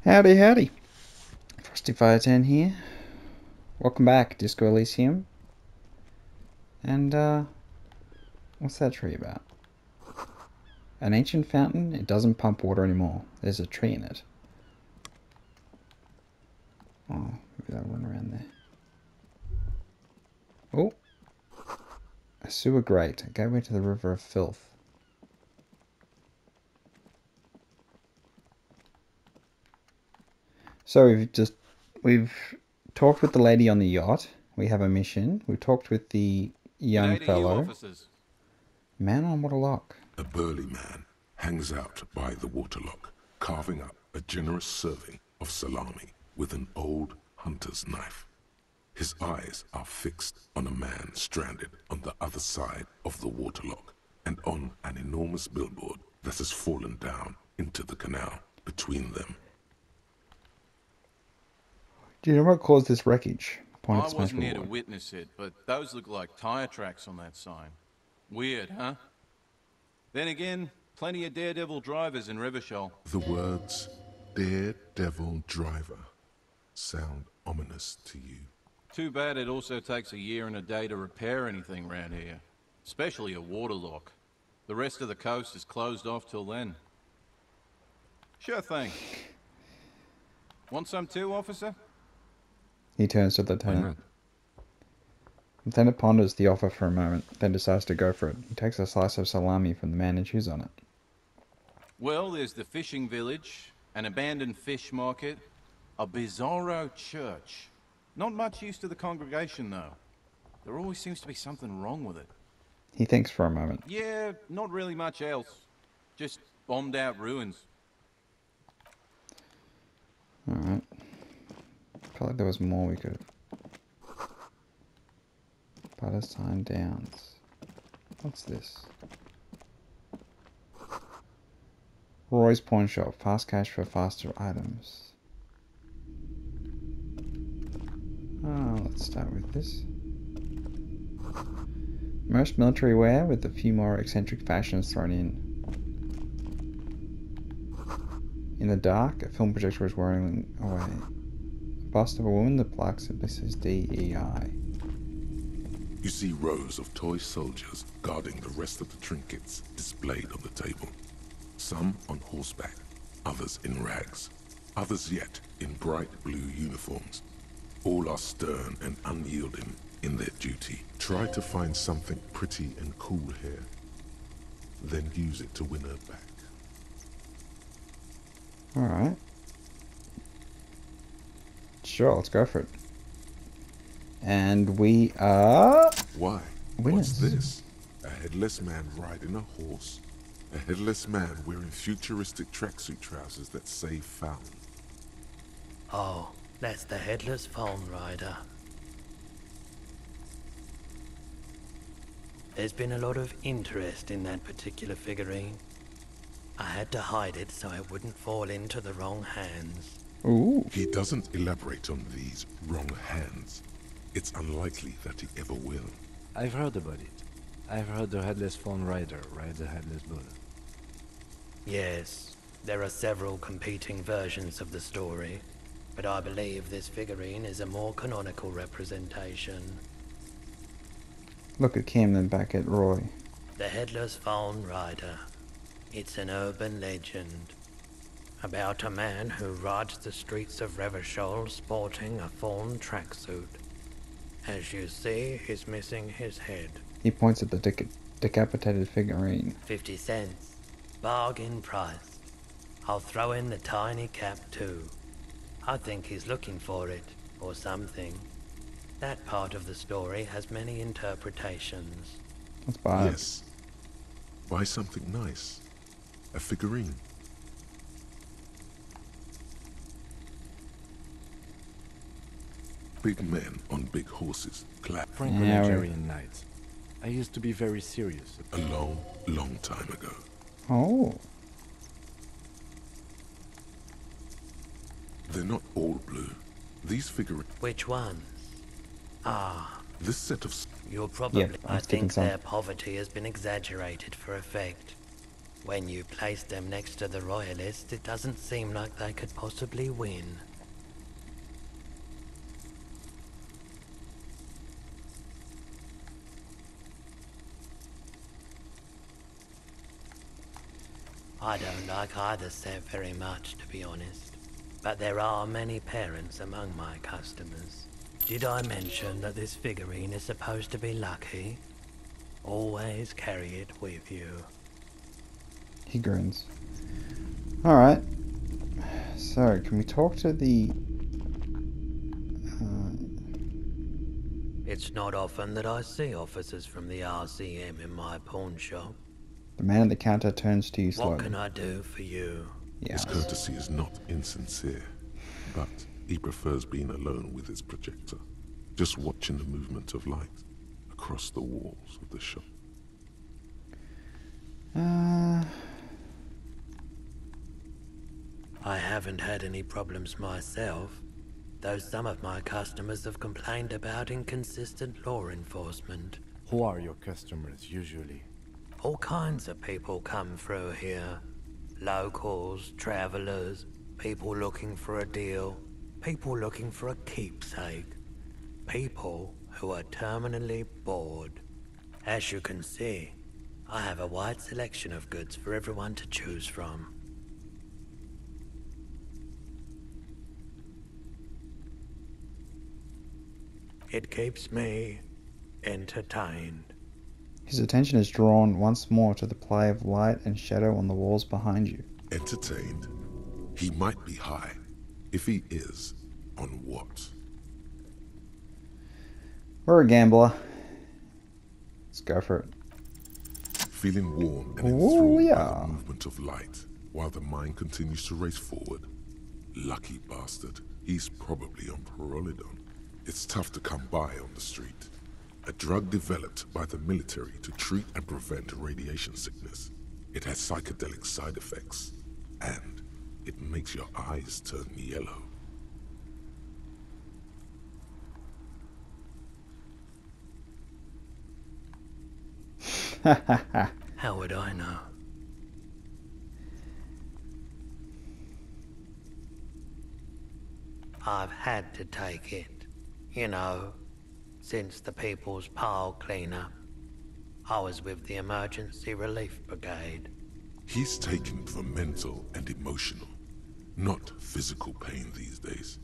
Howdy, howdy. Frosty Fire 10 here. Welcome back, Disco Elysium. And, what's that tree about? An ancient fountain? It doesn't pump water anymore. There's a tree in it. Oh, maybe I'll run around there. Oh! A sewer grate. A gateway to the river of filth. So we've talked with the lady on the yacht. We have a mission. We talked with the young fellow. Man on waterlock. A burly man hangs out by the waterlock, carving up a generous serving of salami with an old hunter's knife. His eyes are fixed on a man stranded on the other side of the waterlock and on an enormous billboard that has fallen down into the canal between them. Do you know what caused this wreckage? I wasn't here to witness it, but those look like tire tracks on that sign. Weird, huh? Then again, plenty of daredevil drivers in Rivershoal. The words, daredevil driver, sound ominous to you. Too bad it also takes a year and a day to repair anything around here. Especially a waterlock. The rest of the coast is closed off till then. Sure thing. Want some too, officer? He turns to the lieutenant. Lieutenant ponders the offer for a moment, then decides to go for it. He takes a slice of salami from the man and chews on it. Well, there's the fishing village, an abandoned fish market, a bizarro church. Not much use to the congregation, though. There always seems to be something wrong with it. He thinks for a moment. Yeah, not really much else. Just bombed out ruins. Alright. Felt like there was more we could. Palestine Downs. What's this? Roy's Pawn Shop. Fast cash for faster items. Let's start with this. Most military wear with a few more eccentric fashions thrown in. In the dark, a film projector is whirling away. A bust of a woman, the plaque simply says DEI. You see rows of toy soldiers guarding the rest of the trinkets displayed on the table. Some on horseback, others in rags, others yet in bright blue uniforms. All are stern and unyielding in their duty. Try to find something pretty and cool here, then use it to win her back. Alright. Sure, let's go for it. And we are... Why? winners. What's this? A headless man riding a horse? A headless man wearing futuristic tracksuit trousers that say found. Oh, that's the headless phone rider. There's been a lot of interest in that particular figurine. I had to hide it so it wouldn't fall into the wrong hands. Ooh. He doesn't elaborate on these wrong hands. It's unlikely that he ever will. I've heard about it. I've heard the headless phone rider rides a headless bull. Yes, there are several competing versions of the story, but I believe this figurine is a more canonical representation. Look at Kim, then back at Roy. The headless phone rider. It's an urban legend about a man who rides the streets of Revershoal sporting a fawn tracksuit. As you see, he's missing his head. He points at the decapitated figurine. 50 cents. Bargain price. I'll throw in the tiny cap too. I think he's looking for it, or something. That part of the story has many interpretations. Let's buy it. Yes. Buy something nice. A figurine. Big men on big horses clap. Franco-Nigerian nights. I used to be very serious. A long, long time ago. Oh. They're not all blue. These figurines. Which ones? Ah, This set of... you're probably... Yeah, I I was thinking think some. their poverty has been exaggerated for effect. When you place them next to the Royalists, it doesn't seem like they could possibly win. I don't like either set very much, to be honest. But there are many parents among my customers. Did I mention that this figurine is supposed to be lucky? Always carry it with you. He grins. Alright. So, can we talk to the... It's not often that I see officers from the RCM in my pawn shop. The man at the counter turns to you slowly. What can I do for you? His Yes. courtesy is not insincere, but he prefers being alone with his projector, just watching the movement of light across the walls of the shop. I haven't had any problems myself, though some of my customers have complained about inconsistent law enforcement. Who are your customers usually? All kinds of people come through here. Locals, travelers, people looking for a deal, people looking for a keepsake, people who are terminally bored. As you can see, I have a wide selection of goods for everyone to choose from. It keeps me entertained. His attention is drawn once more to the play of light and shadow on the walls behind you. Entertained? He might be high. If he is, on what? We're a gambler. Let's go for it. Feeling warm and Oh, enthralled by yeah. the movement of light, while the mind continues to race forward. Lucky bastard. He's probably on Pyrrolidon. It's tough to come by on the street. A drug developed by the military to treat and prevent radiation sickness. It has psychedelic side effects, and it makes your eyes turn yellow. How would I know? I've had to take it. You know, since the People's Pile cleanup. I was with the Emergency Relief Brigade. He's taken for mental and emotional, not physical pain these days.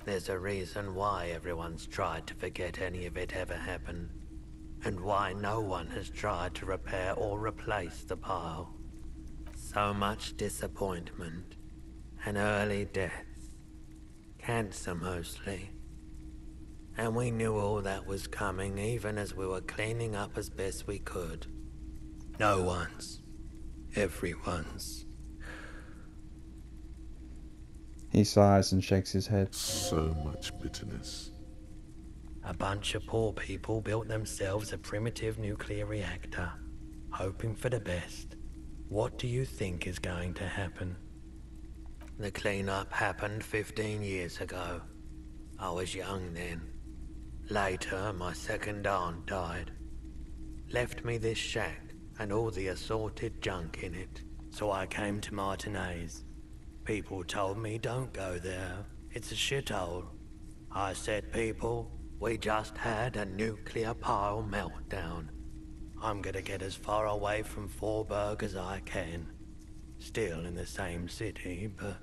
There's a reason why everyone's tried to forget any of it ever happened, and why no one has tried to repair or replace the pile. So much disappointment, and early deaths. Cancer mostly. And we knew all that was coming even as we were cleaning up as best we could. No one's. Everyone's. He sighs and shakes his head. So much bitterness. A bunch of poor people built themselves a primitive nuclear reactor, hoping for the best. What do you think is going to happen? The cleanup happened 15 years ago. I was young then. Later, my second aunt died. Left me this shack and all the assorted junk in it. So I came to Martinez. People told me don't go there. It's a shithole. I said, people, we just had a nuclear pile meltdown. I'm gonna get as far away from Forburg as I can. Still in the same city, but...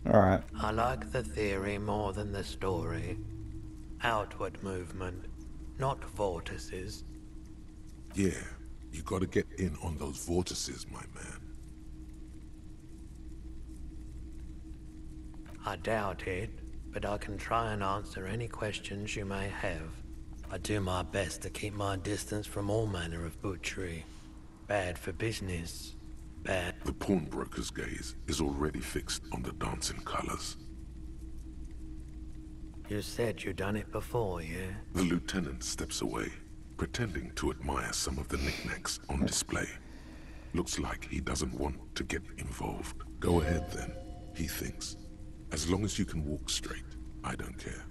Alright. I like the theory more than the story. Outward movement, not vortices. Yeah, you gotta get in on those vortices, my man. I doubt it, but I can try and answer any questions you may have. I do my best to keep my distance from all manner of butchery. Bad for business. Bad. The pawnbroker's gaze is already fixed on the dancing colors. You said you'd done it before, yeah? The lieutenant steps away, pretending to admire some of the knickknacks on display. Looks like he doesn't want to get involved. Go ahead then, he thinks. As long as you can walk straight, I don't care.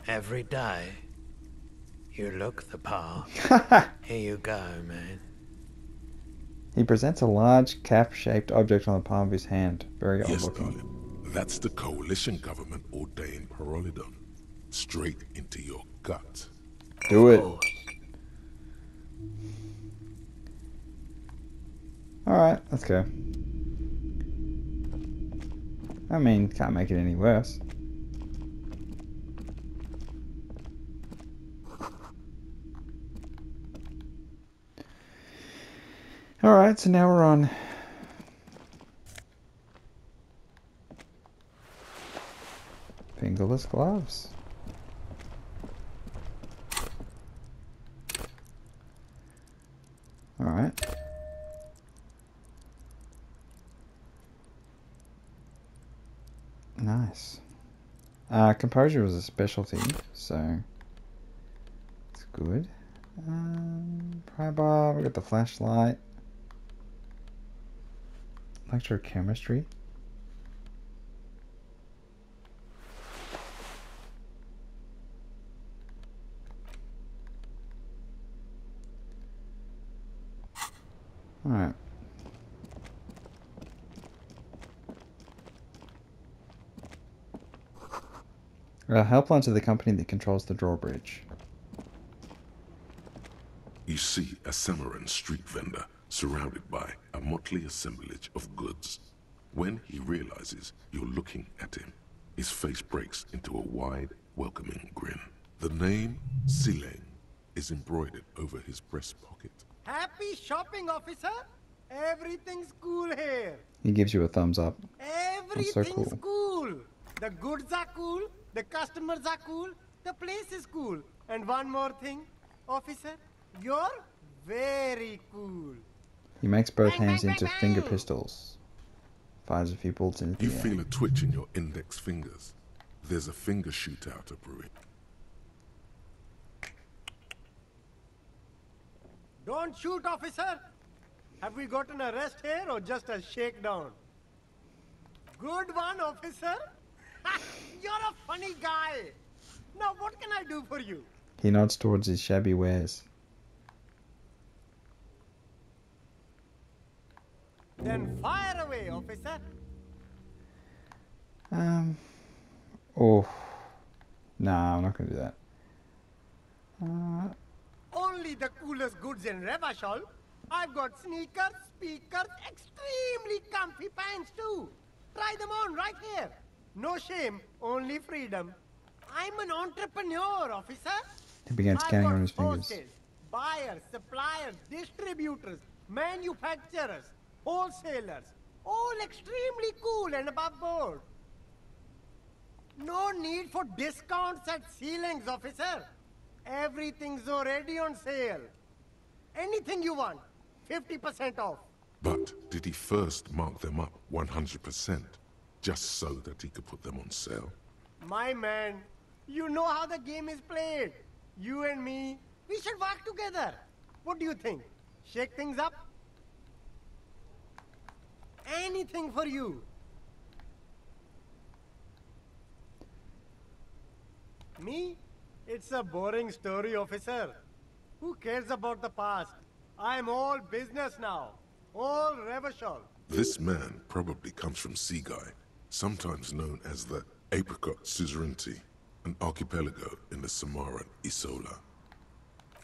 Every day. You look the part. Here you go, man. He presents a large cap-shaped object on the palm of his hand. Very odd Yes, looking. darling. That's the coalition government ordained Parolidon. Straight into your gut. Do Of it. course. Alright, let's go. I mean, can't make it any worse. Alright, so now we're on fingerless gloves. Alright. Nice. Composure was a specialty, so it's good. Pry bar, we got the flashlight. Electrochemistry. Alright. Helpline to the company that controls the drawbridge. You see a Samaran street vendor surrounded by a motley assemblage of goods. When he realizes you're looking at him, his face breaks into a wide, welcoming grin. The name Sileng is embroidered over his breast pocket. Happy shopping, officer! Everything's cool here. He gives you a thumbs up. Everything's cool. cool. The goods are cool, the customers are cool, the place is cool. And one more thing, officer, you're very cool. He makes both Bang, hands bang, into bang, finger bang. pistols. Fires a few bullets into You the air. feel a twitch in your index fingers. There's a finger shootout brewing. Don't shoot, officer. Have we got an arrest here or just a shakedown? Good one, officer. You're a funny guy. Now what can I do for you? He nods towards his shabby wares. Then fire away, officer. Oh. Nah, I'm not gonna do that. Only the coolest goods in Revachol. I've got sneakers, speakers, extremely comfy pants too. Try them on right here. No shame, only freedom. I'm an entrepreneur, officer. He begins I've counting got on his fingers. sources, buyers, suppliers, distributors, manufacturers, wholesalers. All extremely cool and above board. No need for discounts at ceilings, officer. Everything's already on sale. Anything you want, 50% off. But did he first mark them up 100%, just so that he could put them on sale? My man, you know how the game is played. You and me, we should work together. What do you think? Shake things up? Anything for you. Me? It's a boring story, officer. Who cares about the past? I'm all business now. All Revachol. This man probably comes from Seaguy, sometimes known as the Apricot Suzerainty, an archipelago in the Samaran Isola.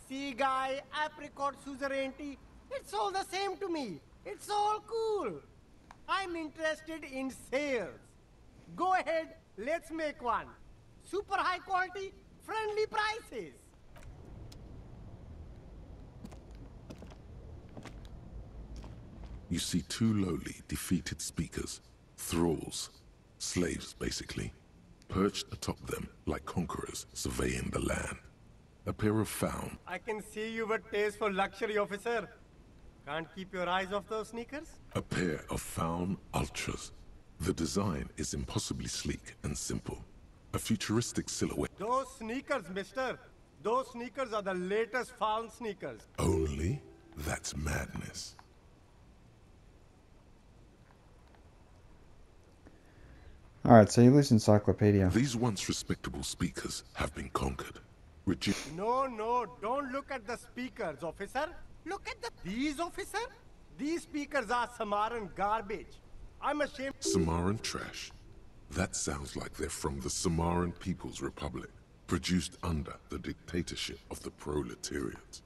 See, guy, apricot suzerainty, it's all the same to me. It's all cool. I'm interested in sales. Go ahead, let's make one. Super high quality, friendly prices. You see two lowly, defeated speakers, thralls, slaves basically, perched atop them like conquerors surveying the land. A pair of faun, I can see you've a taste for luxury, officer. Can't keep your eyes off those sneakers? a pair of faun ultras. The design is impossibly sleek and simple. A futuristic silhouette. Those sneakers, mister. Those sneakers are the latest found sneakers. Only that's madness. Alright, so you lose encyclopedia. These once respectable speakers have been conquered. No, don't look at the speakers, officer. Look at these, officer. These speakers are Samaran garbage. I'm ashamed. Samaran trash. That sounds like they're from the Samaran People's Republic, produced under the dictatorship of the proletariat.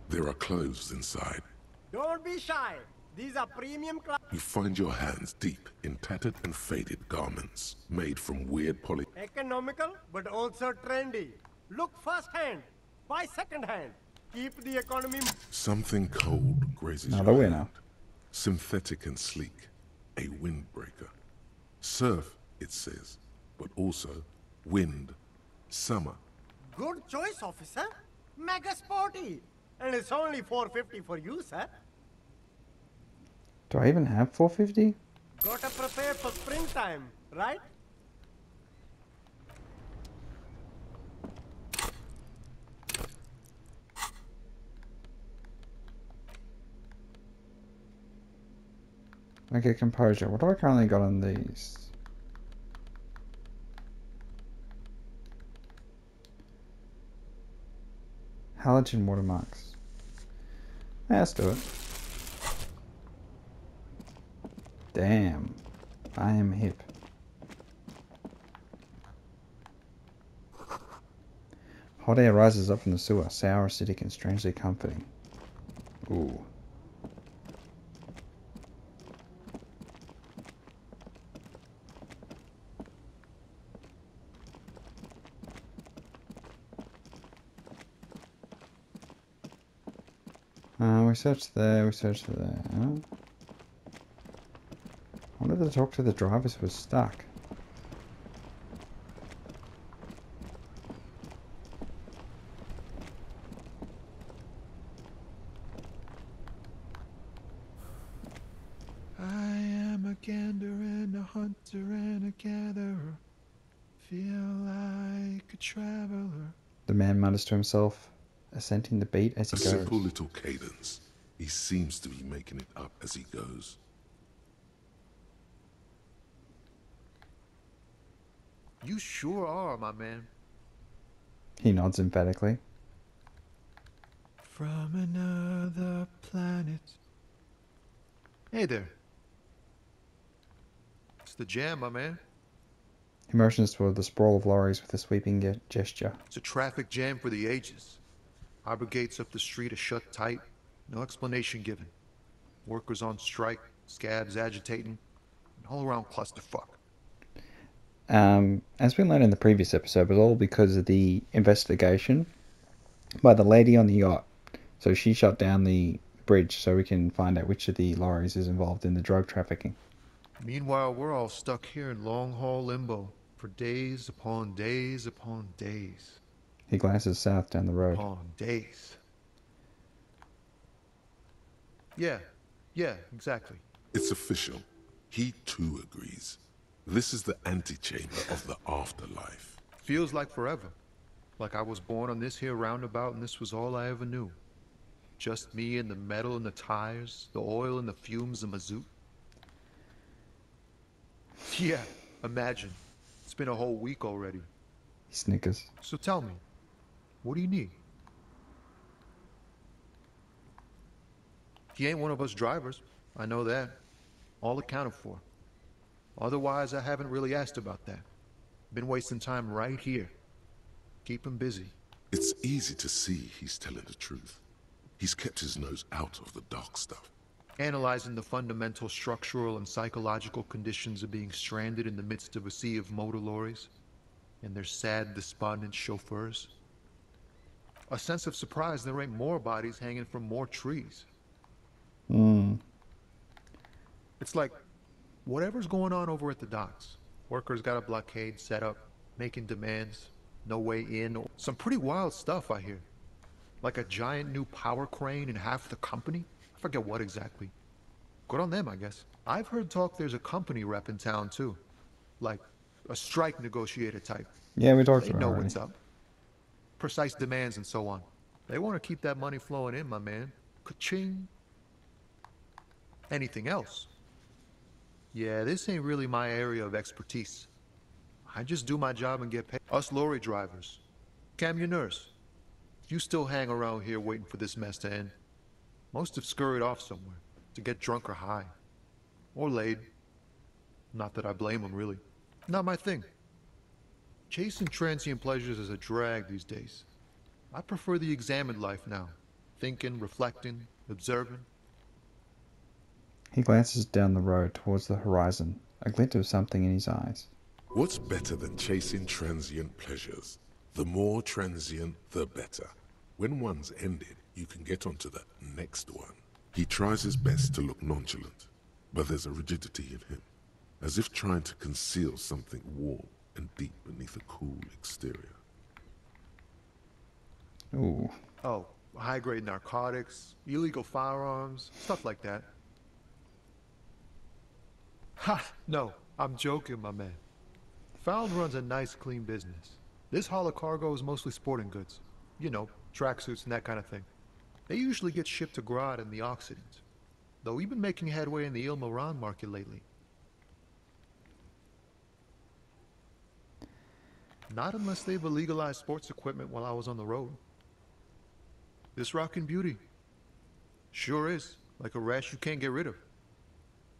There are clothes inside. Don't be shy. These are premium class. You find your hands deep in tattered and faded garments made from weird poly. Economical, but also trendy. Look first hand, buy second hand. Keep the economy. Something cold grazes Another your winner. hand. Synthetic and sleek. A windbreaker. Surf, it says, but also wind, summer. Good choice, officer. Mega sporty. And it's only 450 for you, sir. Do I even have 450? Gotta prepare for springtime, right? Okay, composure. What do I currently got on these? Halogen watermarks. Yeah, let's do it. Damn. I am hip. Hot air rises up from the sewer, sour, acidic, and strangely comforting. Ooh. We searched there, we searched there. Huh? I wanted to talk to the drivers who were stuck. I am a gander and a hunter and a gatherer. Feel like a traveler. The man mutters to himself, assenting the beat as he A goes. simple little cadence. He seems to be making it up as he goes. You sure are, my man. He nods emphatically. From another planet. Hey there. It's the jam, my man. He motions toward the sprawl of lorries with a sweeping gesture. It's a traffic jam for the ages. Harbor gates up the street are shut tight. No explanation given. Workers on strike, scabs agitating, an all-around clusterfuck. As we learned in the previous episode, it was all because of the investigation by the lady on the yacht. So she shut down the bridge so we can find out which of the lorries is involved in the drug trafficking. Meanwhile, we're all stuck here in long-haul limbo for days upon days upon days. He glances south down the road. Upon days. Yeah, exactly. It's official. He too agrees. This is the antechamber of the afterlife. Feels like forever. Like I was born on this here roundabout and this was all I ever knew. Just me and the metal and the tires, the oil and the fumes of mazout. Yeah, imagine. It's been a whole week already. He snickers. So tell me, what do you need? He ain't one of us drivers. I know that. All accounted for. Otherwise, I haven't really asked about that. Been wasting time right here. Keep him busy. It's easy to see he's telling the truth. He's kept his nose out of the dark stuff. Analyzing the fundamental structural and psychological conditions of being stranded in the midst of a sea of motor lorries and their sad, despondent chauffeurs. A sense of surprise there ain't more bodies hanging from more trees. It's like, whatever's going on over at the docks. Workers got a blockade set up, making demands, no way in. Some pretty wild stuff, I hear. Like a giant new power crane in half the company? I forget what exactly. Good on them, I guess. I've heard talk there's a company rep in town, too. Like, a strike negotiator type. Yeah, we talked They about it know already. what's up. Precise demands and so on. They want to keep that money flowing in, my man. Ka-ching. Anything else? Yeah, this ain't really my area of expertise. I just do my job and get paid. Us lorry drivers. Camionneurs. You still hang around here waiting for this mess to end. Most have scurried off somewhere to get drunk or high. Or laid. Not that I blame them, really. Not my thing. Chasing transient pleasures is a drag these days. I prefer the examined life now. Thinking, reflecting, observing. He glances down the road towards the horizon, a glint of something in his eyes. What's better than chasing transient pleasures? The more transient, the better. When one's ended, you can get onto the next one. He tries his best to look nonchalant, but there's a rigidity in him, as if trying to conceal something warm and deep beneath a cool exterior. Ooh. Oh, high-grade narcotics, illegal firearms, stuff like that. Ha! No, I'm joking, my man. Found runs a nice, clean business. This haul of cargo is mostly sporting goods. You know, tracksuits and that kind of thing. They usually get shipped to Grodd in the Occident. Though we've been making headway in the Il Moran market lately. Not unless they've illegalized sports equipment while I was on the road. This rockin' beauty. Sure is, like a rash you can't get rid of.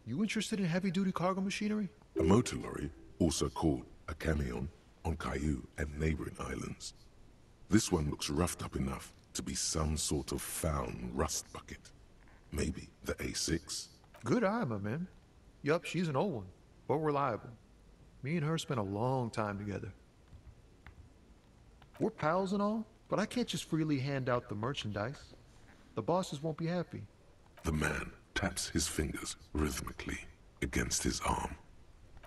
You interested in heavy-duty cargo machinery? A motor lorry, also called a camion, on Caillou and neighboring islands. This one looks roughed up enough to be some sort of found rust bucket. Maybe the A6? Good eye, my man. Yup, she's an old one, but reliable. Me and her spent a long time together. We're pals and all, but I can't just freely hand out the merchandise. The bosses won't be happy. The man taps his fingers rhythmically against his arm.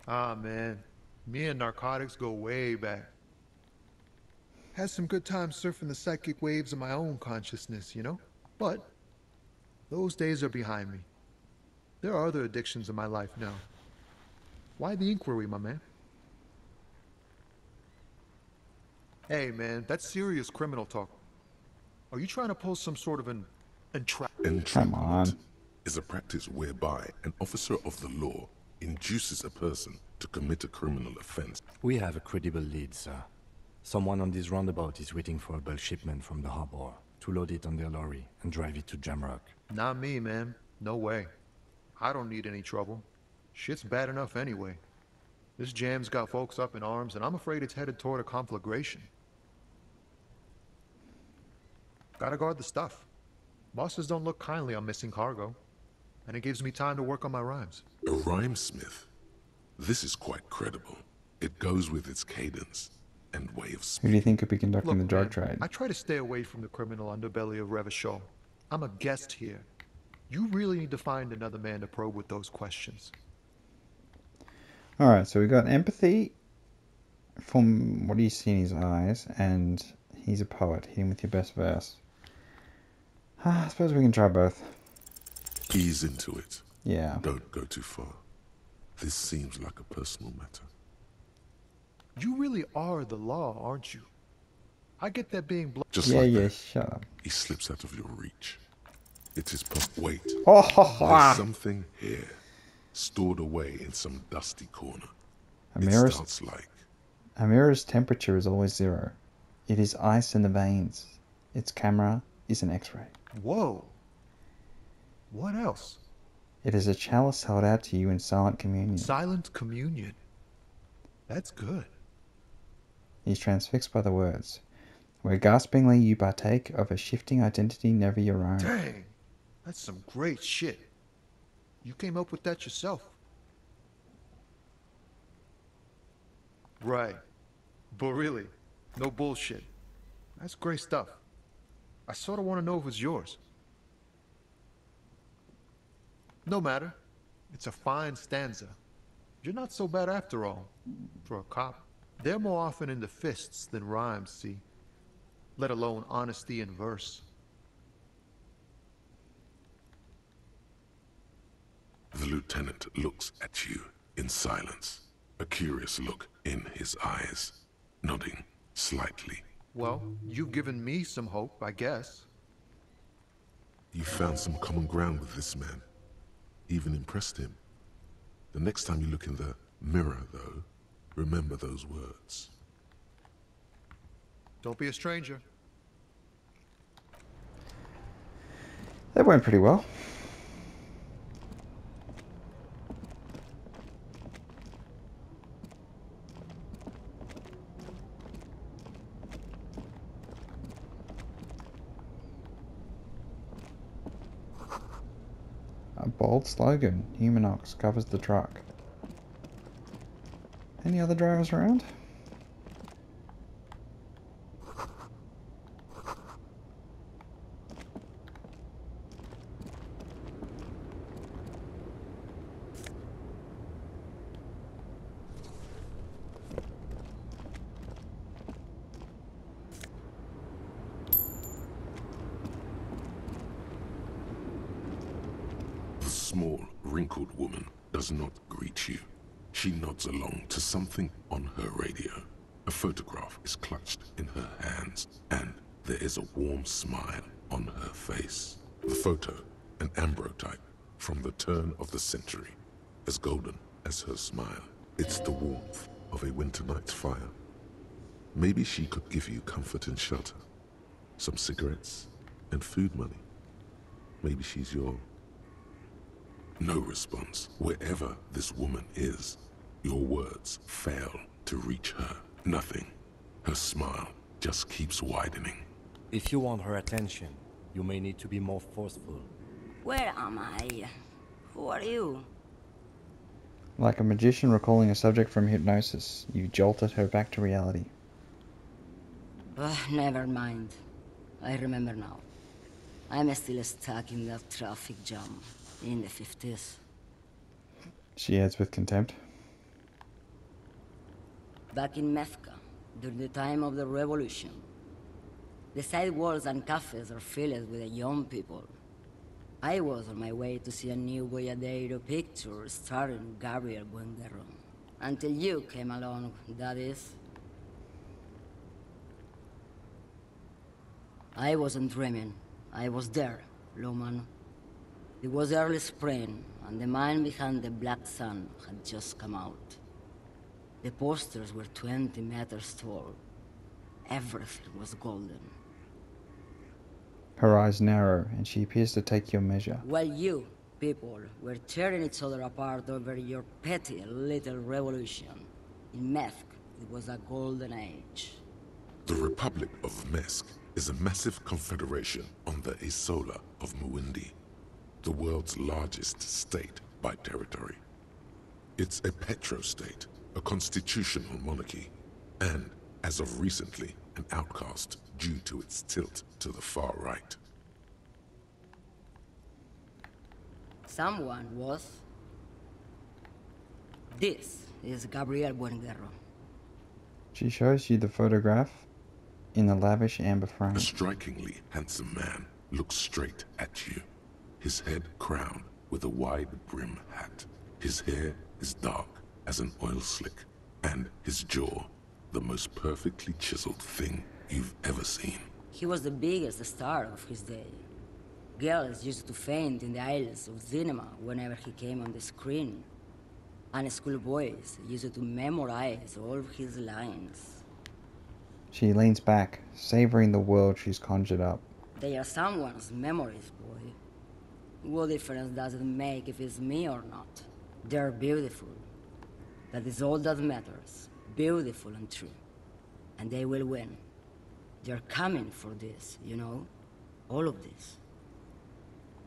Ah, man. Me and narcotics go way back. Had some good times surfing the psychic waves of my own consciousness, you know? But those days are behind me. There are other addictions in my life now. Why the inquiry, my man? Hey, man, that's serious criminal talk. Are you trying to pull some sort of an entrapment? Come on. Is a practice whereby an officer of the law induces a person to commit a criminal offense. We have a credible lead, sir. Someone on this roundabout is waiting for a bulk shipment from the harbor to load it on their lorry and drive it to Jamrock. Not me, man. No way. I don't need any trouble. Shit's bad enough anyway. This jam's got folks up in arms, and I'm afraid it's headed toward a conflagration. Gotta guard the stuff. Bosses don't look kindly on missing cargo, and it gives me time to work on my rhymes. A rhymesmith? This is quite credible. It goes with its cadence and way of Who do speaking. you think could be conducting Look, the drug man, trade? I try to stay away from the criminal underbelly of Revachol. I'm a guest here. You really need to find another man to probe with those questions. Alright, so we got empathy from what do you see in his eyes, and he's a poet. Hit him with your best verse. I suppose we can try both. Ease into it. Yeah. Don't go too far. This seems like a personal matter. You really are the law, aren't you? I get that being Just Yeah, like yeah, that, shut up. he slips out of your reach. It is wait. Oh, ha, ha. There's something here, stored away in some dusty corner. A It mirror's, starts like a mirror's temperature is always 0. It is ice in the veins. Its camera is an X-ray. Whoa. What else? It is a chalice held out to you in silent communion. Silent communion. That's good. He is transfixed by the words, where gaspingly you partake of a shifting identity never your own. Dang. That's some great shit. You came up with that yourself. Right. But really, no bullshit. That's great stuff. I sort of want to know if it's yours. No matter. It's a fine stanza. You're not so bad after all, for a cop. They're more often into fists than rhymes, see? Let alone honesty in verse. the lieutenant looks at you in silence, a curious look in his eyes, nodding slightly. Well, you've given me some hope, I guess. You found some common ground with this man. even impressed him. The next time you look in the mirror, though, remember those words. Don't be a stranger. That went pretty well. A bold slogan, Humanox covers the truck. Any other drivers around? The small, wrinkled woman does not greet you. She nods along to something on her radio. A photograph is clutched in her hands, and there is a warm smile on her face. The photo, an ambrotype from the turn of the century, as golden as her smile. It's the warmth of a winter night's fire. Maybe she could give you comfort and shelter, some cigarettes and food money. Maybe she's your... No response. Wherever this woman is, your words fail to reach her. Nothing. Her smile just keeps widening. If you want her attention, you may need to be more forceful. Where am I? Who are you? Like a magician recalling a subject from hypnosis, you jolted her back to reality. Never mind. I remember now. I'm still stuck in that traffic jam in the 50s. She adds with contempt. Back in Mecca, during the time of the revolution. The sidewalks and cafes are filled with the young people. I was on my way to see a new Boyadero picture starring Gabriel Buenguerro. Until you came along, that is. I wasn't dreaming. I was there, Loman. It was early spring, and the man behind the Black Sun had just come out. The posters were 20 meters tall. Everything was golden. Her eyes narrow, and she appears to take your measure. While you, people, were tearing each other apart over your petty little revolution, in Methk, it was a golden age. The Republic of Mesk is a massive confederation on the Isola of Muindi, the world's largest state by territory. It's a petrostate, a constitutional monarchy, and, as of recently, an outcast due to its tilt to the far right. Someone was. This is Gabriel Buenguerro. She shows you the photograph in the lavish amber frame. A strikingly handsome man looks straight at you, his head crowned with a wide brim hat. His hair is dark as an oil slick, and his jaw the most perfectly chiseled thing you've ever seen. He was the biggest star of his day. Girls used to faint in the aisles of cinema whenever he came on the screen. And schoolboys used to memorize all of his lines. She leans back, savoring the world she's conjured up. They are someone's memories, boy. What difference does it make if it's me or not? They're beautiful. That is all that matters. Beautiful and true. And they will win. They're coming for this, you know? All of this.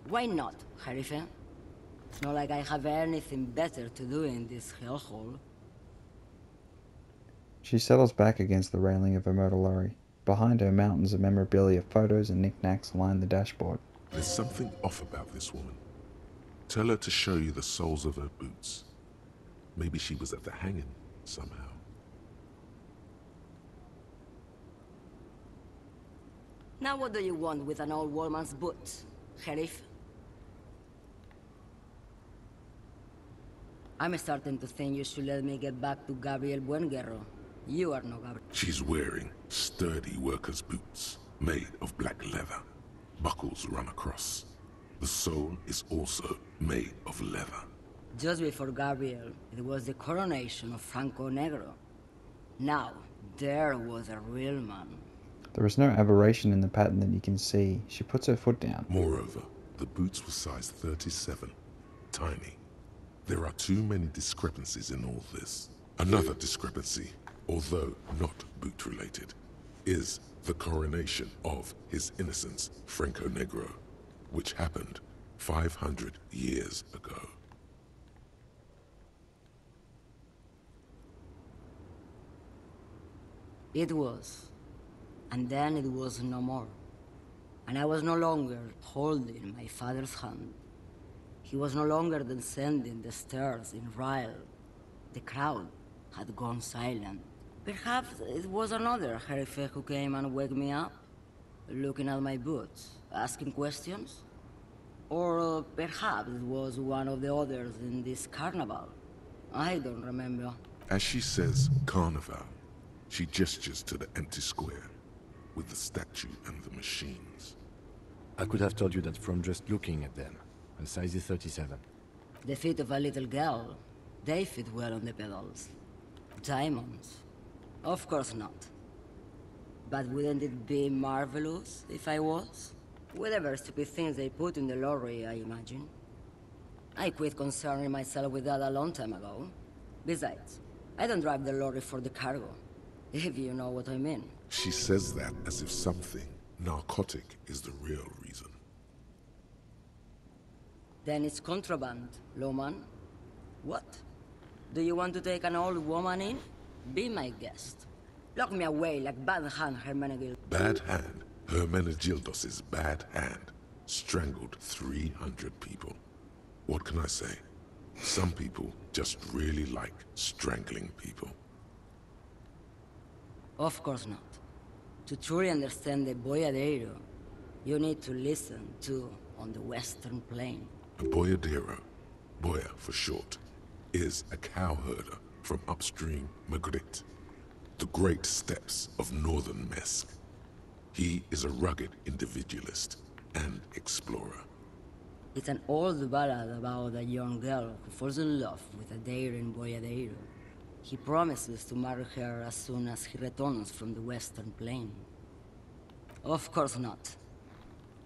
Why not, Harife? It's not like I have anything better to do in this hellhole. She settles back against the railing of her motor lorry. Behind her, mountains of memorabilia, photos and knickknacks line the dashboard. There's something off about this woman. Tell her to show you the soles of her boots. Maybe she was at the hanging somehow. Now what do you want with an old woman's boots, Sheriff? I'm starting to think you should let me get back to Gabriel Buenguerro. You are no Gabriel. She's wearing sturdy worker's boots, made of black leather. Buckles run across. The soul is also made of leather. Just before Gabriel, it was the coronation of Franco Negro. Now, there was a real man. There is no aberration in the pattern that you can see. She puts her foot down. Moreover, the boots were size 37. Tiny. There are too many discrepancies in all this. Another discrepancy, although not boot-related, is the coronation of His Innocence, Franco Negro, which happened 500 years ago. It was. And then it was no more. And I was no longer holding my father's hand. He was no longer descending the stairs in Ryle. The crowd had gone silent. Perhaps it was another Herife who came and woke me up, looking at my boots, asking questions. Or perhaps it was one of the others in this carnival. I don't remember. As she says carnival, she gestures to the empty square with the statue and the machines. I could have told you that from just looking at them. A size is 37. The feet of a little girl, they fit well on the pedals. Diamonds? Of course not. But wouldn't it be marvelous if I was? Whatever stupid things they put in the lorry, I imagine. I quit concerning myself with that a long time ago. Besides, I don't drive the lorry for the cargo, if you know what I mean. She says that as if something narcotic is the real reason. Then it's contraband, Lowman. What? Do you want to take an old woman in? Be my guest. Lock me away like Bad Hand Hermenegildos. Bad Hand, Hermenegildos' bad hand, strangled 300 people. What can I say? Some people just really like strangling people. Of course not. To truly understand the boyadero, you need to listen to on the Western Plain. A boyadero, boya for short, is a cowherder from upstream Magritte, the great steppes of northern Mesk. He is a rugged individualist and explorer. It's an old ballad about a young girl who falls in love with a daring boyadero. He promises to marry her as soon as he returns from the Western Plain. Of course not.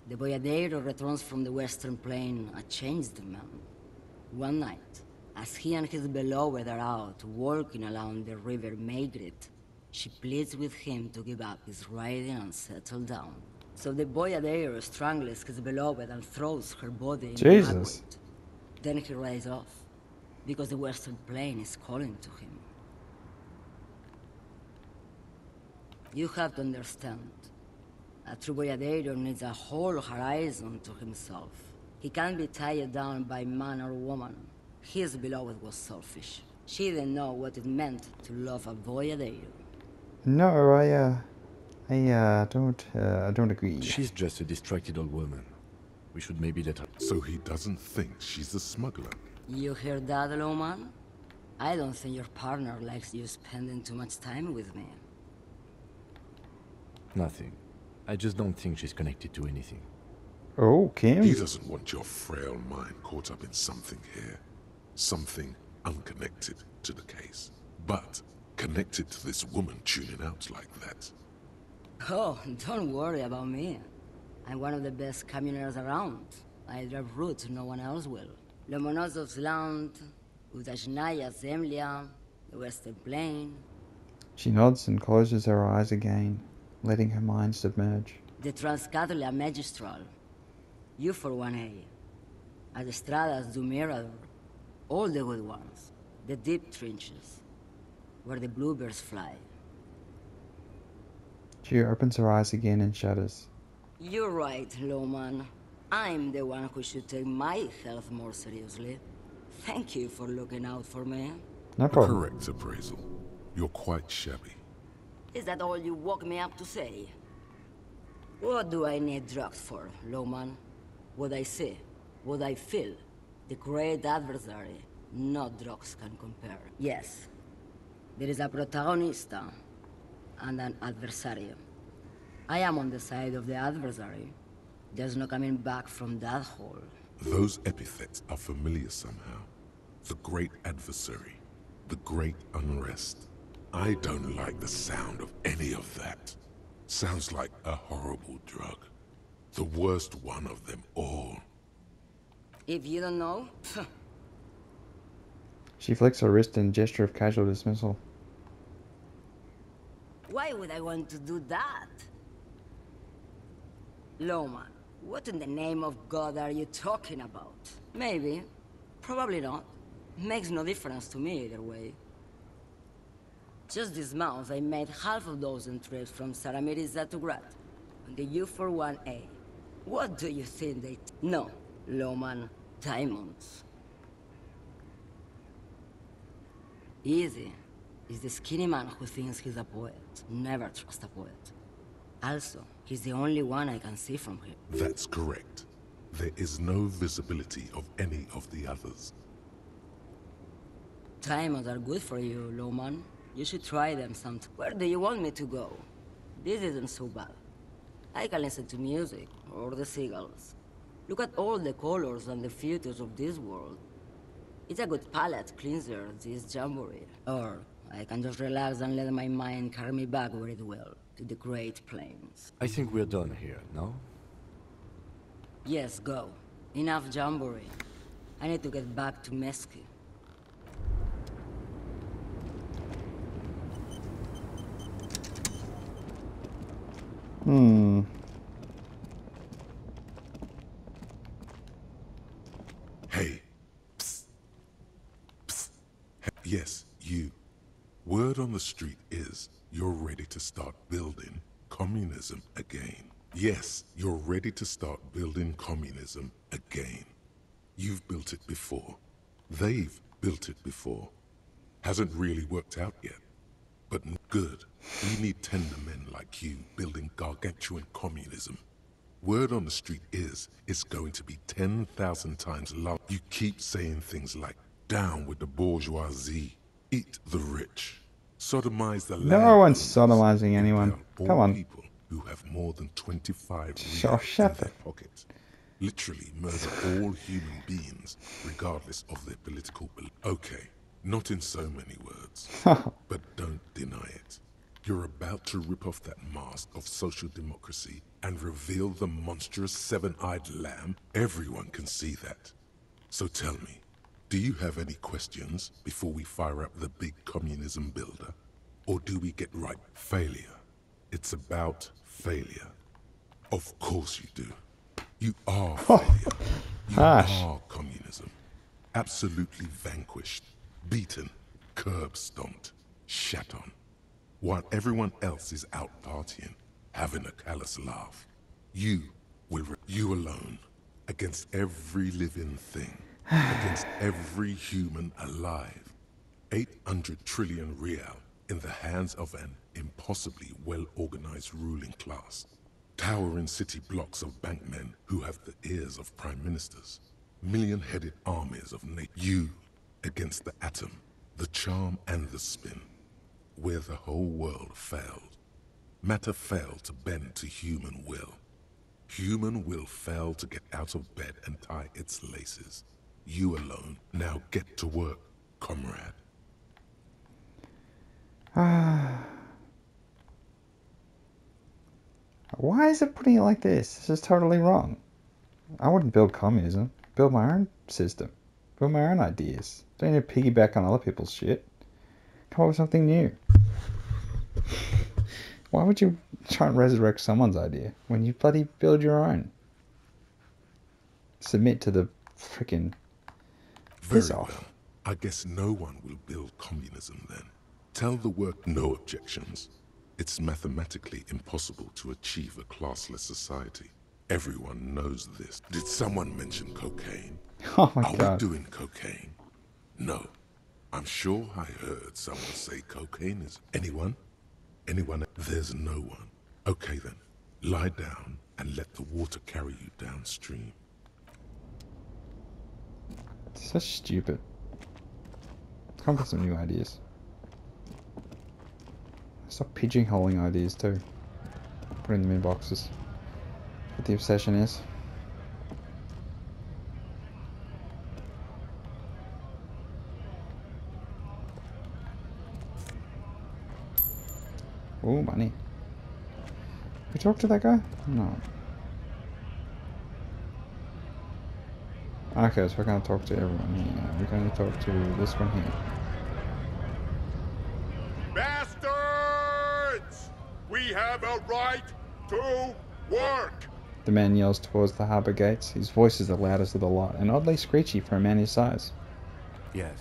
The boyadero returns from the Western Plain a changed man. One night, as he and his beloved are out walking along the river Maigret, she pleads with him to give up his riding and settle down. So the boyadero strangles his beloved and throws her body in the Jesus. Magret. Then he rides off, because the Western Plain is calling to him. You have to understand. A true boyadero needs a whole horizon to himself. He can't be tied down by man or woman. His beloved was selfish. She didn't know what it meant to love a boyadero. No, I don't agree. She's just a distracted old woman. We should maybe let her... So he doesn't think she's a smuggler. You hear that, Lowman? I don't think your partner likes you spending too much time with me. Nothing. I just don't think she's connected to anything. Oh, Kim. He doesn't want your frail mind caught up in something here. Something unconnected to the case. But connected to this woman tuning out like that. Oh, don't worry about me. I'm one of the best camioners around. I drive routes no one else will. Lomonosov's Land, Udajnaya Zemlya, the Western Plain. She nods and closes her eyes again, letting her mind submerge. The Transcatolia Magistral. You for 1A. Adestradas du Mirador. All the good ones. The deep trenches. Where the bluebirds fly. She opens her eyes again and shudders. You're right, Lowman. I'm the one who should take my health more seriously. Thank you for looking out for me. No A problem. correct appraisal. You're quite shabby. Is that all you woke me up to say? What do I need drugs for, Lowman? What I see, what I feel, the great adversary, no drugs can compare. Yes, there is a protagonista and an adversario. I am on the side of the adversary. There's no coming back from that hole. Those epithets are familiar somehow. The great adversary, the great unrest. I don't like the sound of any of that. Sounds like a horrible drug. The worst one of them all. If you don't know, She flicks her wrist in gesture of casual dismissal. why would I want to do that? Loman, what in the name of God are you talking about? Maybe. Probably not. Makes no difference to me either way. Just this month, I made half a dozen trips from Saramiriza to Grat, on the U41A. What do you think they... No, Loman, diamonds. Easy. He's the skinny man who thinks he's a poet. Never trust a poet. Also, he's the only one I can see from here. That's correct. There is no visibility of any of the others. Diamonds are good for you, Loman. You should try them sometime. Where do you want me to go? This isn't so bad. I can listen to music, or the seagulls. Look at all the colors and the futures of this world. It's a good palate cleanser, this jamboree. Or I can just relax and let my mind carry me back where it will, to the Great Plains. I think we're done here, no? Yes, go. Enough jamboree. I need to get back to Mesky. Hey. Psst. Psst. Yes, you. Word on the street is you're ready to start building communism again. Yes, you're ready to start building communism again. You've built it before. They've built it before. Hasn't really worked out yet. But good. We need tender men like you building gargantuan communism. Word on the street is it's going to be 10,000 times larger. You keep saying things like, down with the bourgeoisie, eat the rich, sodomize the land. No one's sodomizing anyone. Come on. People who have more than 25 Shut reals in up. their pockets. Literally murder all human beings, regardless of their political belief. Okay, not in so many words, but don't deny it. You're about to rip off that mask of social democracy and reveal the monstrous seven-eyed lamb. Everyone can see that. So tell me, do you have any questions before we fire up the big communism builder? Or do we get right? Failure. It's about failure. Of course you do. You are failure. You Harsh. are communism. Absolutely vanquished, beaten, curb-stomped, shat on. While everyone else is out partying, having a callous laugh. You you alone, against every living thing, against every human alive. 800 trillion real in the hands of an impossibly well-organized ruling class. Towering city blocks of bankmen who have the ears of prime ministers. Million-headed armies of you against the atom, the charm and the spin. Where the whole world failed. Matter failed to bend to human will. Human will failed to get out of bed and tie its laces. You alone, now get to work, comrade. Why is it putting it like this? This is totally wrong. I wouldn't build communism. Build my own system. Build my own ideas. Don't need to piggyback on other people's shit. Come up with something new. Why would you try and resurrect someone's idea when you bloody build your own? Submit to the freaking piss Very off. well. I guess no one will build communism then. Tell the work no objections. It's mathematically impossible to achieve a classless society. Everyone knows this. Did someone mention cocaine? Oh my Are god. we doing cocaine? No. I'm sure I heard someone say cocaine is... Anyone? Anyone? There's no one. Okay then. Lie down and let the water carry you downstream. It's so stupid. Come up with some new ideas. Stop pigeonholing ideas too. Putting them in boxes. what the obsession is. Oh, money. We talk to that guy? No. Okay, so we're gonna talk to everyone here. We're gonna talk to this one here. Bastards! We have a right to work! The man yells towards the harbour gates. His voice is the loudest of the lot, and oddly screechy for a man his size. Yes,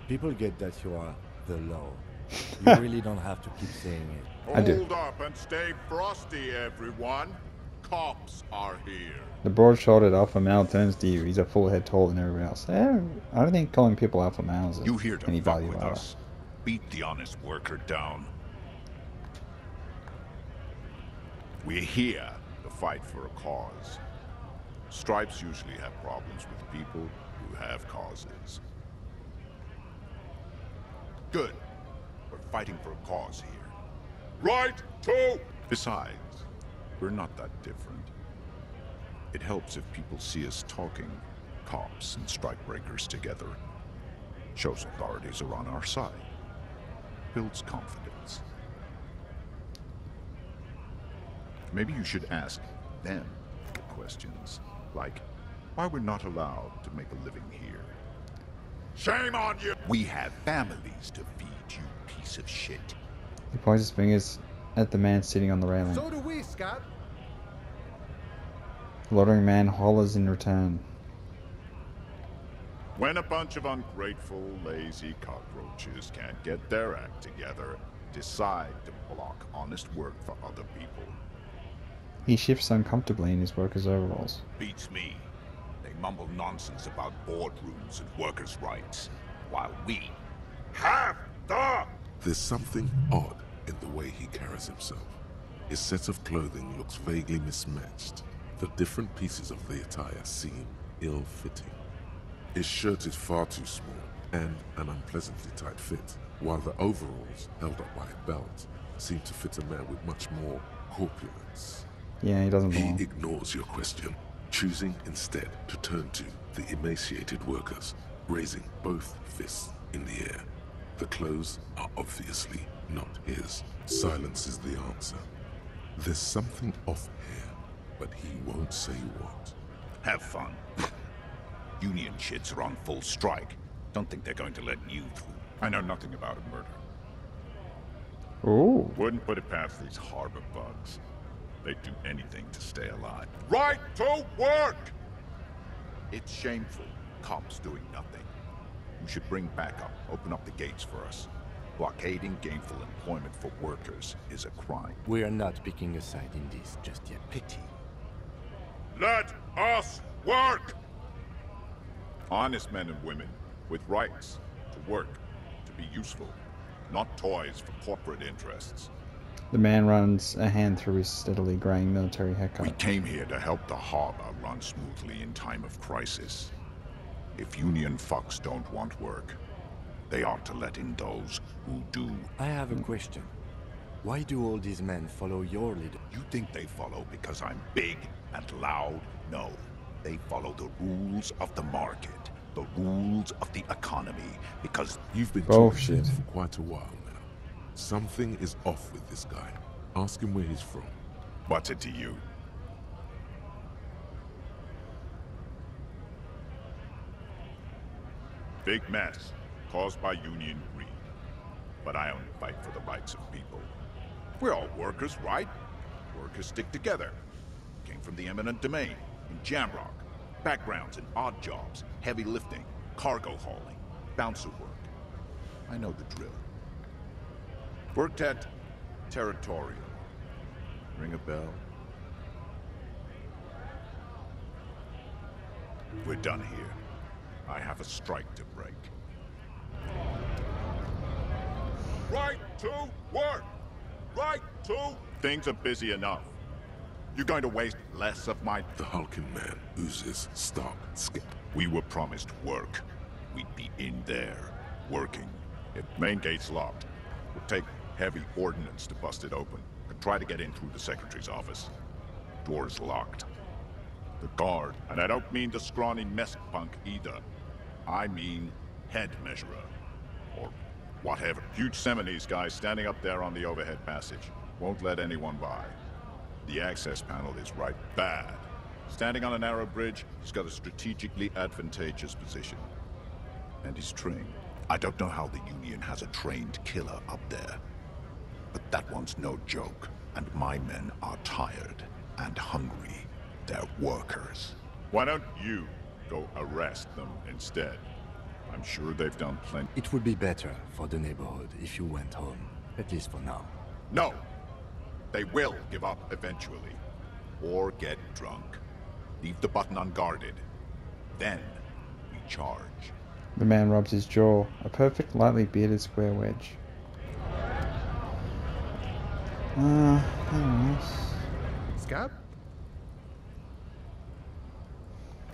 people get that you are the law. You really don't have to keep saying it. I do. Hold up and stay frosty, everyone. Cops are here. The broad-shouldered alpha male turns to you. He's a full head taller than everyone else. I don't think calling people alpha males is You here to any fuck value with either. us? Beat the honest worker down. We're here to fight for a cause. Stripes usually have problems with people who have causes. Good. We're fighting for a cause here. Right to... Besides, we're not that different. It helps if people see us talking, cops and strikebreakers together. Shows authorities are on our side. Builds confidence. Maybe you should ask them questions, like why we're not allowed to make a living here. Shame on you! We have families to feed, you piece of shit. He points his fingers at the man sitting on the railing. So do we, Scott. The loitering man hollers in return. When a bunch of ungrateful, lazy cockroaches can't get their act together, decide to block honest work for other people. He shifts uncomfortably in his worker's overalls. Beats me. They mumble nonsense about boardrooms and workers' rights, while we have the... There's something odd in the way he carries himself. His set of clothing looks vaguely mismatched. The different pieces of the attire seem ill-fitting. His shirt is far too small and an unpleasantly tight fit, while the overalls, held up by a belt, seem to fit a man with much more corpulence. Yeah, he doesn't He belong. ignores your question, choosing instead to turn to the emaciated workers, raising both fists in the air. The clothes are obviously not his. Silence is the answer. There's something off here, but he won't say what. Have fun. Union shits are on full strike. Don't think they're going to let you through. I know nothing about a murder. Ooh. Wouldn't put it past these harbor bugs. They'd do anything to stay alive. Right to work! It's shameful. Cops doing nothing. You should bring backup. Open up the gates for us. Blockading gainful employment for workers is a crime. We are not picking a side in this just yet. Pity. Let us work! Honest men and women with rights to work, to be useful, not toys for corporate interests. The man runs a hand through his steadily graying military We haircut. came here to help the harbor run smoothly in time of crisis. If Union fucks don't want work, they ought to let in those who do. I have a question. Why do all these men follow your leader? You think they follow because I'm big and loud? No. They follow the rules of the market, the rules of the economy, because You've been talking to Bullshit. him for quite a while now. Something is off with this guy. Ask him where he's from. what's it to you? Big mess caused by union greed. But I only fight for the rights of people. We're all workers, right? Workers stick together. Came from the eminent domain in Jamrock. Backgrounds in odd jobs, heavy lifting, cargo hauling, bouncer work. I know the drill. Worked at Territorial. Ring a bell? We're done here. I have a strike to break. Right to work! Right to... Things are busy enough. You're going to waste less of my... The hulking man oozes stark skip. We were promised work. We'd be in there, working. If main gate's locked, we'll take heavy ordnance to bust it open. And try to get in through the secretary's office. Door's locked. The guard. And I don't mean the scrawny mess punk either. I mean head measurer. Or whatever. Huge Seminese guy standing up there on the overhead passage. Won't let anyone by. The access panel is right bad. Standing on a narrow bridge, he's got a strategically advantageous position. And he's trained. I don't know how the Union has a trained killer up there. But that one's no joke. And my men are tired and hungry. They're workers. Why don't you go arrest them instead? I'm sure they've done plenty. It would be better for the neighborhood if you went home, at least for now. No! They will give up eventually. Or get drunk. Leave the button unguarded. Then we charge. The man rubs his jaw, a perfect, lightly bearded square wedge. Anyways. Scab?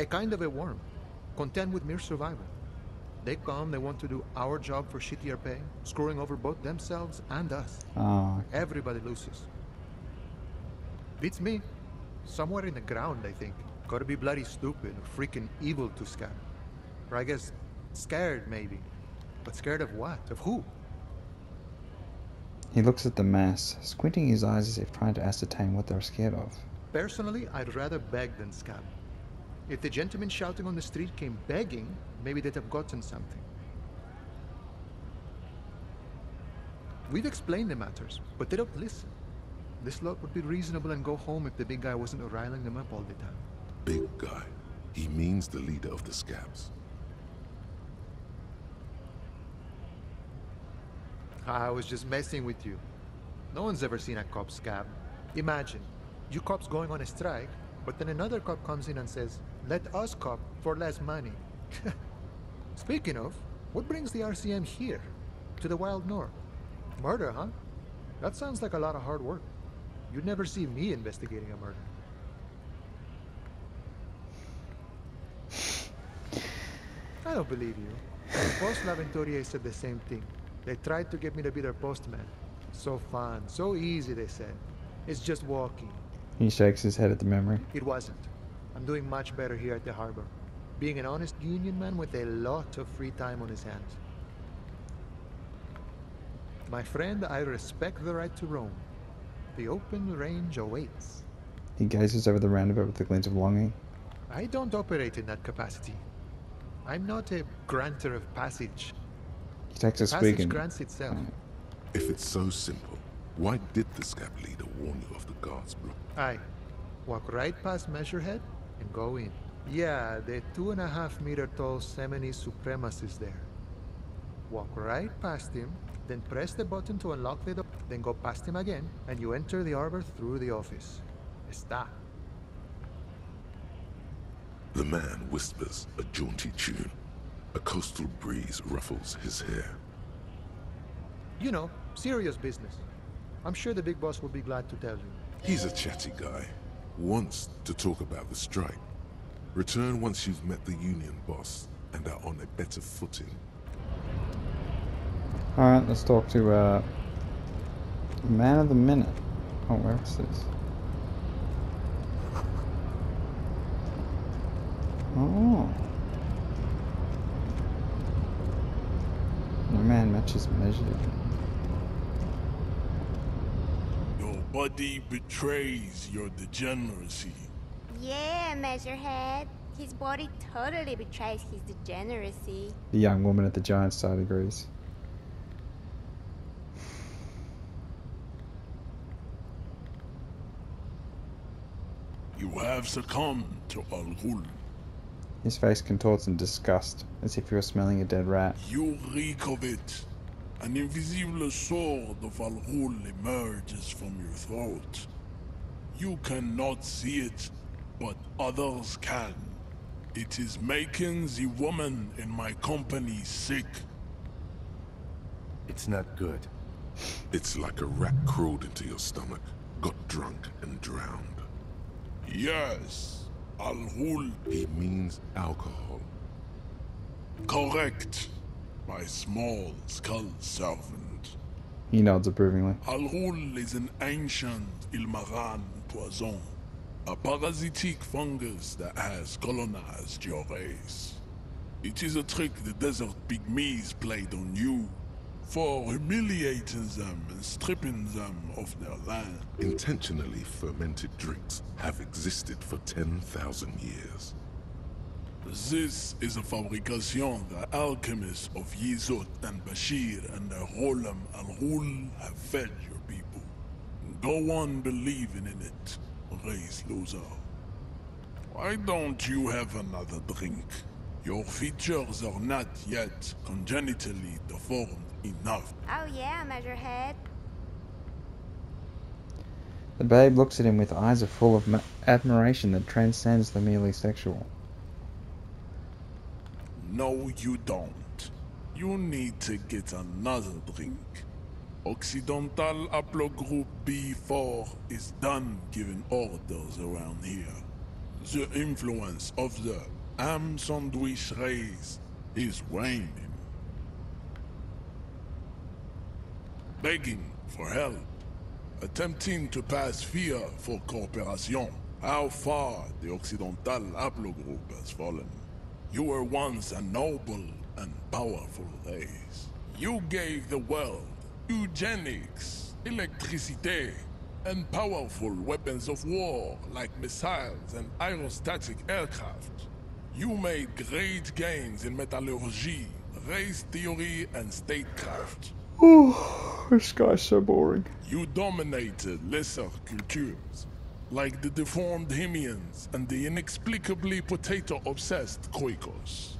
A kind of a worm, content with mere survival. They come, they want to do our job for shittier pay, screwing over both themselves and us. Oh, Everybody loses. Beats me. Somewhere in the ground, I think. Gotta be bloody stupid or freaking evil to Scab. Or I guess, scared maybe. But scared of what? Of who? he looks at the mass, squinting his eyes as if trying to ascertain what they're scared of. Personally, I'd rather beg than scab. If the gentleman shouting on the street came begging, maybe they'd have gotten something. We've explained the matters, but they don't listen. This lot would be reasonable and go home if the big guy wasn't riling them up all the time. Big guy. He means the leader of the scabs. I was just messing with you. No one's ever seen a cop scab. Imagine, you cops going on a strike, but then another cop comes in and says, "Let us cop for less money." Speaking of, what brings the RCM here? To the wild north? Murder, huh? That sounds like a lot of hard work. You'd never see me investigating a murder. I don't believe you. Post Laventurier said the same thing. They tried to get me to be their postman. So fun, so easy, they said. It's just walking. He shakes his head at the memory. It wasn't. I'm doing much better here at the harbor. Being an honest union man with a lot of free time on his hands. My friend, I respect the right to roam. The open range awaits. He gazes over the roundabout with a glint of longing. I don't operate in that capacity. I'm not a granter of passage. He takes a The swig passage and... grants itself. If it's so simple, why did the scab leader warn you of the guards' block? Aye. Walk right past Measurehead and go in. Yeah, the 2.5-meter tall Seminese supremacist there. Walk right past him, then press the button to unlock the door, then go past him again, and you enter the arbor through the office. Está. The man whispers a jaunty tune. A coastal breeze ruffles his hair. You know, serious business. I'm sure the big boss will be glad to tell you. He's a chatty guy. Wants to talk about the strike. Return once you've met the union boss and are on a better footing. Alright, let's talk to, Man of the Minute. Oh, where is this? Oh. No man matches measured. Your body betrays your degeneracy. Yeah, Measurehead. His body totally betrays his degeneracy. The young woman at the giant side agrees. You have succumbed to Al Ghul. His face contorts in disgust, as if he were smelling a dead rat. You reek of it. An invisible sword of Al Ghul emerges from your throat. You cannot see it, but others can. It is making the woman in my company sick. It's not good. It's like a rat crawled into your stomach, got drunk and drowned. Yes, Al Ghul. He means alcohol. Correct. My small skull servant. He nods approvingly. Al Ghul is an ancient Ilmaran poison. a parasitic fungus that has colonized your race. It is a trick the desert pygmies played on you, for humiliating them and stripping them of their land. Intentionally fermented drinks have existed for 10,000 years. This is a fabrication the alchemists of Yizot and Bashir and their Rolam al-Ghul have fed your people. Go on believing in it, race loser. Why don't you have another drink? Your features are not yet congenitally deformed enough. Oh yeah, Measurehead. The babe looks at him with eyes full of admiration that transcends the merely sexual. No, you don't. You need to get another drink. Occidental Haplogroup B4 is done giving orders around here. The influence of the ham sandwich race is waning. Begging for help. Attempting to pass fear for cooperation. How far the Occidental Haplogroup has fallen. You were once a noble and powerful race. You gave the world eugenics, electricity, and powerful weapons of war like missiles and aerostatic aircraft. You made great gains in metallurgy, race theory, and statecraft. Oh, this guy's so boring. You dominated lesser cultures, like the deformed Hemians and the inexplicably potato-obsessed Koikos.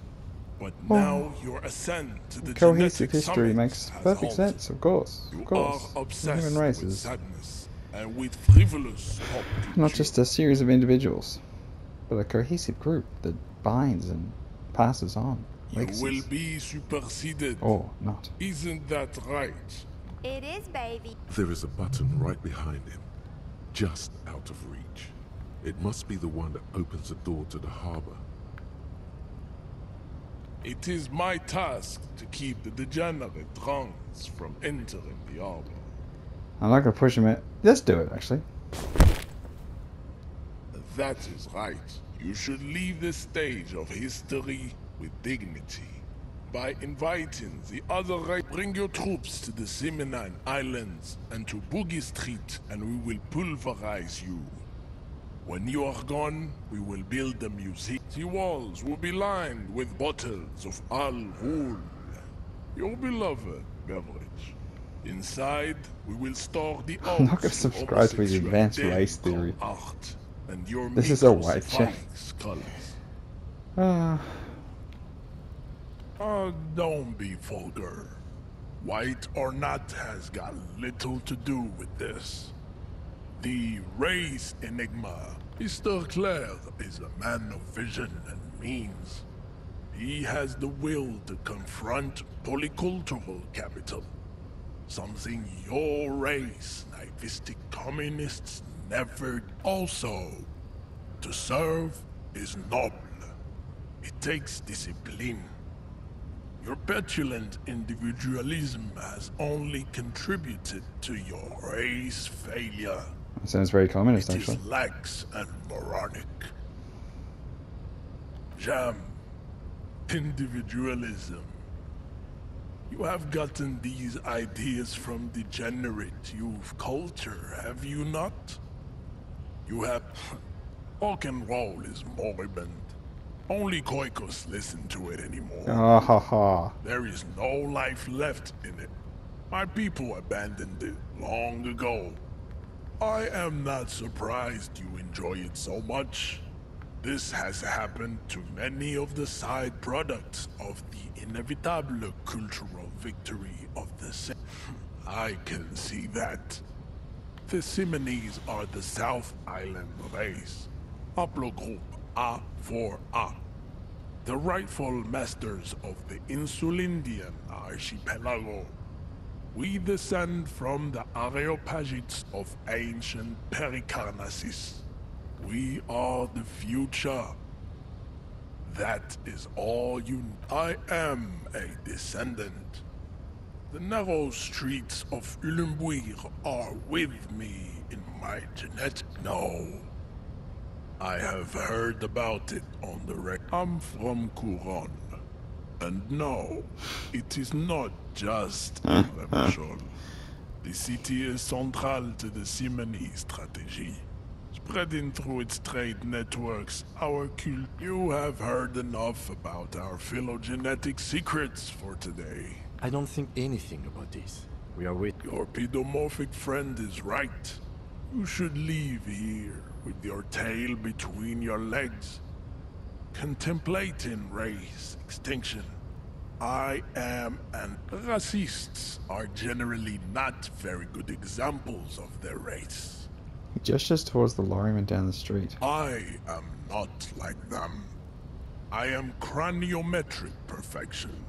But now your ascent to the Cohesive genetic history summit makes has perfect halted. sense, of course. You Of course. are obsessed Human with races, sadness and with frivolous pop not culture. just a series of individuals, but a cohesive group that binds and passes on. You Legacies. will be superseded. Or not. Isn't that right? It is, baby. There is a button right behind him, just out of reach. It must be the one that opens the door to the harbor. It is my task to keep the degenerate drunks from entering the harbor. I'm not gonna push him in. Let's do it, actually. That is right. You should leave the stage of history with dignity. By inviting the other race, bring your troops to the Simonine Islands and to Boogie Street, and we will pulverize you. When you are gone, we will build a museum. The walls will be lined with bottles of Al-Ghul, your beloved beverage. Inside, we will store the I'm not oaths gonna subscribe to his advanced race theory. art and your This is a white check. colors. Don't be vulgar. White or not has got little to do with this. The race enigma. Mr. Clare is a man of vision and means. He has the will to confront polycultural capital. Something your race, naivistic communists, never. Also, to serve is noble. It takes discipline. Your petulant individualism has only contributed to your race failure. That sounds very communist, It actually. is lax and moronic. Jam. Individualism. You have gotten these ideas from degenerate youth culture, have you not? You have... Rock and roll is moribund. Only Koikos listen to it anymore. Ah ha ha. There is no life left in it. My people abandoned it long ago. I am not surprised you enjoy it so much. This has happened to many of the side products of the inevitable cultural victory of the I can see that. The Simonese are the South Island race. Haplogroup A4A. The rightful masters of the Insulindian archipelago. We descend from the Areopagites of ancient Pericarnassus. We are the future. That is all you... I am a descendant. The narrow streets of Ulumbuir are with me in my genetic... No. I have heard about it on the I'm from Couronne. And no, it is not just in Revachol. The city is central to the Simony strategy. Spreading through its trade networks, our cult. You have heard enough about our phylogenetic secrets for today. I don't think anything about this. We are with... Your pedomorphic friend is right. You should leave here with your tail between your legs, contemplating race extinction. I am and racists are generally not very good examples of their race. He gestures towards the lorryman down the street. I am not like them. I am craniometric perfection.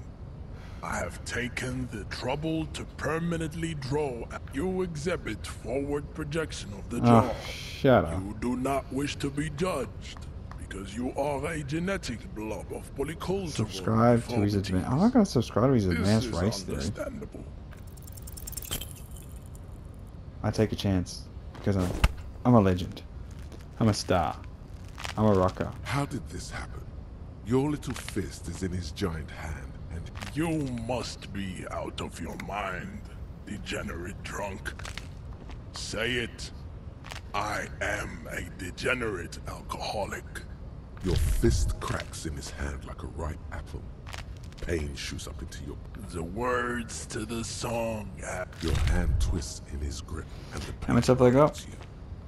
I have taken the trouble to permanently draw. You exhibit forward projection of the jaw. Shut up. You do not wish to be judged, because you are a genetic blob of polycultural Subscribe to his advanced... I'm not going to subscribe to his advanced race theory. Understandable. I take a chance, because I'm a legend. I'm a star. I'm a rocker. How did this happen? Your little fist is in his giant hand, and you must be out of your mind, degenerate drunk. Say it. I am a degenerate alcoholic. Your fist cracks in his hand like a ripe apple. Pain shoots up into your... The words to the song. Your hand twists in his grip, and the pain... How much have I got?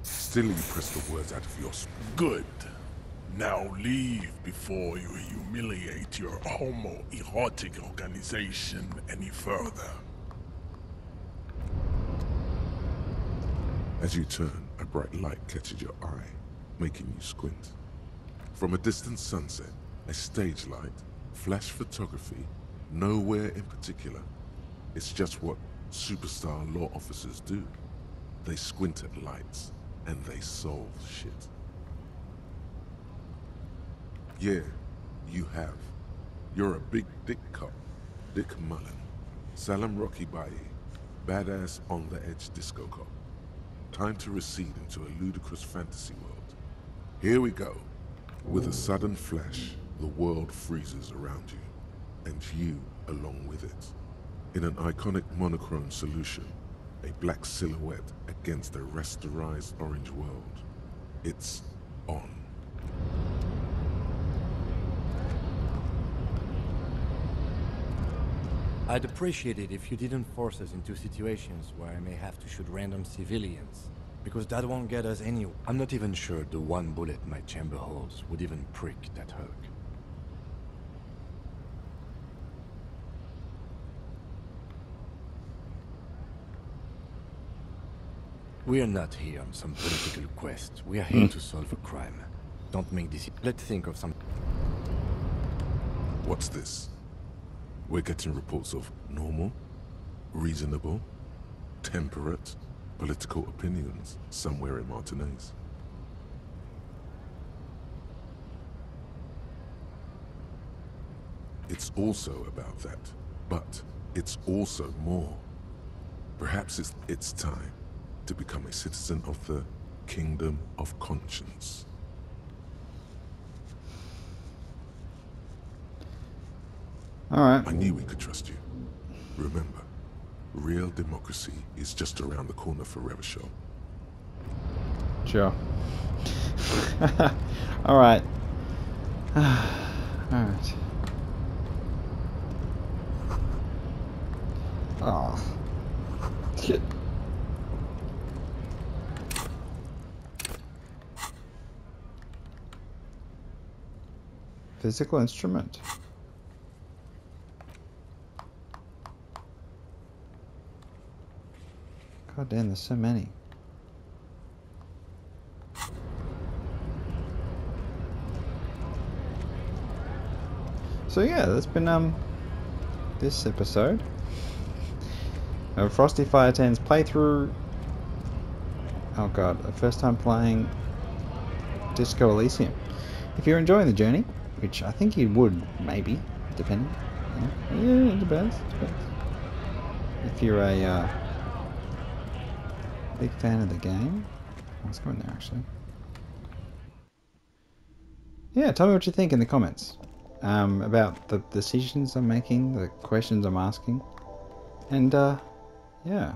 Still you press the words out of your... Good. Now leave before you humiliate your homoerotic organization any further. As you turn, a bright light catches your eye, making you squint. From a distant sunset, a stage light, flash photography, nowhere in particular. It's just what superstar law officers do. They squint at lights, and they solve shit. Yeah, you have. You're a big dick cop. Dick Mullen. Salam Rocky Baye. Badass on the edge disco cop. Time to recede into a ludicrous fantasy world. Here we go. With a sudden flash, the world freezes around you, and you along with it. In an iconic monochrome solution, a black silhouette against a rasterized orange world. It's on. I'd appreciate it if you didn't force us into situations where I may have to shoot random civilians, because that won't get us anywhere. I'm not even sure the one bullet my chamber holds would even prick that hug. We are not here on some political quest. We are here to solve a crime. Don't make this... Let's think of some... What's this? We're getting reports of normal, reasonable, temperate, political opinions somewhere in Martinez. It's also about that, but it's also more. Perhaps it's time to become a citizen of the Kingdom of Conscience. Alright. I knew we could trust you. Remember, real democracy is just around the corner for Revachol. Sure. Alright. Alright. Oh. Shit. Physical instrument. God damn, there's so many. So yeah, that's been this episode of Frosty Fire 10's playthrough. Oh god, the first time playing Disco Elysium. If you're enjoying the journey, which I think you would, maybe, depending. Yeah, it depends. If you're a big fan of the game, let's go in there actually. Yeah, tell me what you think in the comments about the decisions I'm making, the questions I'm asking, and yeah.